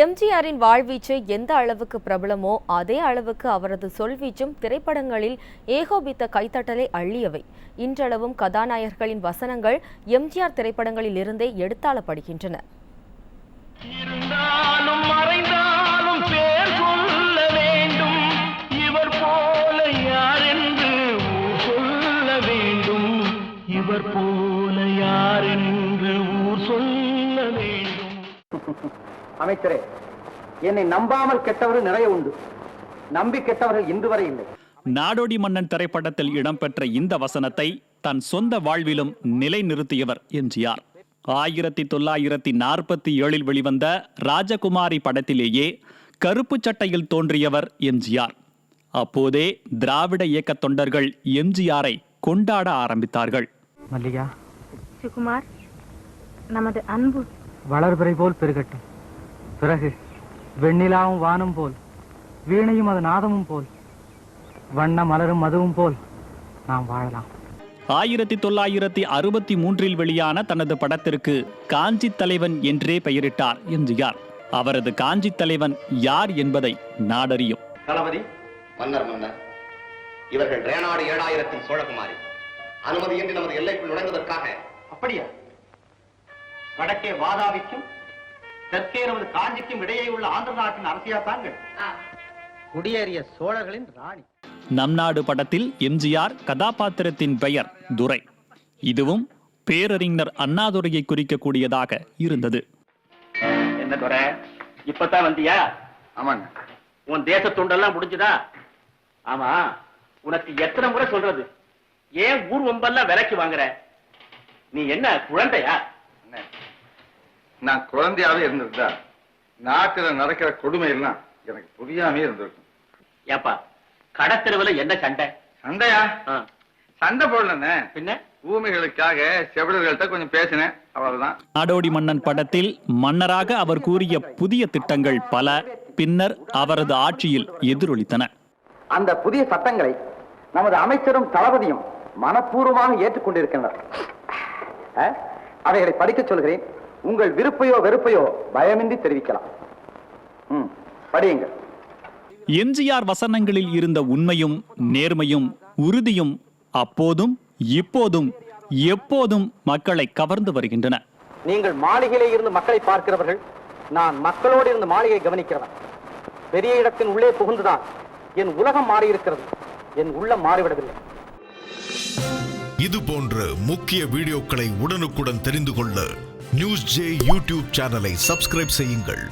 எம்ஜிஆரின் வாழ்வீச்சு எந்த அளவுக்கு பிரபலமோ அதே அளவுக்கு அவரது சொல்வீச்சும் திரைப்படங்களில் ஏகோபித்த கைத்தட்டலை அள்ளியவை. இன்றளவும் கதாநாயகர்களின் வசனங்கள் எம்ஜிஆர் திரைப்படங்களில் இருந்தே எடுத்தாளப்படுகின்றன. அமைச்சரே, என்னை நம்பாமல் கெட்டவர்கள் நிறைய உண்டு, நம்பி கெட்டவர்கள் இன்று வரை இல்லை. நாடோடி மன்னன் திரைப்படத்தில் இடம்பெற்ற இந்த வசனத்தை தன் சொந்த வாழ்விலும் நிலைநிறுத்தியவர் எம்ஜிஆர். 1947 வெளிவந்த ராஜகுமாரி படத்திலேயே கருப்பு சட்டையில் தோன்றியவர் எம்ஜிஆர். அப்போதே திராவிட இயக்க தொண்டர்கள் எம்ஜிஆரை கொண்டாட ஆரம்பித்தார்கள். மல்லிகா, சுகுமார், நமது அன்பு வளர்பிறை போல் பெருகட்டும். பிறகு வெண்ணிலாவும் வானம் போல், வீணையும் அது நாதமும் போல், வண்ண மலரும் மதுவும் போல் நாம் வாழலாம். 1963 வெளியான தனது படத்திற்கு காஞ்சி தலைவன் என்றே பெயரிட்டார் எம்ஜிஆர். அவரது காஞ்சி தலைவன் யார் என்பதை நாடறியும். தளபதி, மன்னர் இவர்கள் ரேனாடு 7000 சோழகுமாரி. அனுமதியின்றி நமது எல்லைக்குள் நுழைந்ததற்காக. அப்படியா? வடக்கே வாதாவிக்கும் தெற்கே நமது காஞ்சிக்கும் இடையே உள்ள ஆந்திர நாட்டின் அரசியா தாங்கள் குடியேறிய சோழர்களின் ராணி. நம் நாடு படத்தில் எம்ஜிஆர் கதாபாத்திரத்தின் பெயர் துரை. இதுவும் பேரறிஞர் அண்ணாதுரையை குறிக்கக்கூடியதாக இருந்தது. என்ன துரை, இப்பதான் வந்தியா? ஆமாங்க. உன் தேச தொண்டெல்லாம் முடிஞ்சுதா? ஆமா, உனக்கு எத்தனை முறை சொல்றது, ஏன் ஊர் ஒம்பெல்லாம் விலைக்கு வாங்குற? நீ என்ன குழந்தையா? நான் குழந்தையாவே இருந்திருந்தா நாட்டில நடக்கிற கொடுமை எல்லாம் எனக்கு புரியாமே இருந்திருக்கும். ஏப்பா, கடத்தெருவில் என்ன சண்டை? சண்டையா? சண்டை போடலன்னு பின்ன பூமிகளுக்காக செவிலர்கள்ட்ட கொஞ்சம் பேசினேன், அவ்வளவுதான். நாடோடி மன்னன் படத்தில் மன்னராக அவர் கூறிய புதிய திட்டங்கள் பல பின்னர் அவரது ஆட்சியில் எதிரொலித்தன. அந்த புதிய சட்டங்களை நமது அமைச்சரும் தளபதியும் மனப்பூர்வமாக ஏற்றுக்கொண்டிருக்கின்றனர். அவைகளை படிக்க சொல்கிறேன். உங்கள் விருப்பையோ வெறுப்பையோ பயமின்றி தெரிவிக்கலாம். படியுங்கள். எம்ஜிஆர் வசனங்களில் இருந்த உண்மையும் நேர்மையும் உறுதியும் அப்போதும் இப்போதும் எப்போதும் மக்களை கவர்ந்து வருகின்றன. நீங்கள் மாளிகையிலே இருந்து மக்களை பார்க்கிறவர்கள், நான் மக்களோடு இருந்து மாளிகை கவனிக்கிறவன். பெரிய இடத்தின் உள்ளே புகுந்துதான் என் உலகம் மாறியிருக்கிறது, என் உள்ளம் மாறிவிடவில்லை. இது போன்ற முக்கிய வீடியோக்களை உடனுக்குடன் தெரிந்து கொள்ள நியூஸ் ஜே யூடியூப் சேனலை சப்ஸ்கிரைப் செய்யுங்கள்.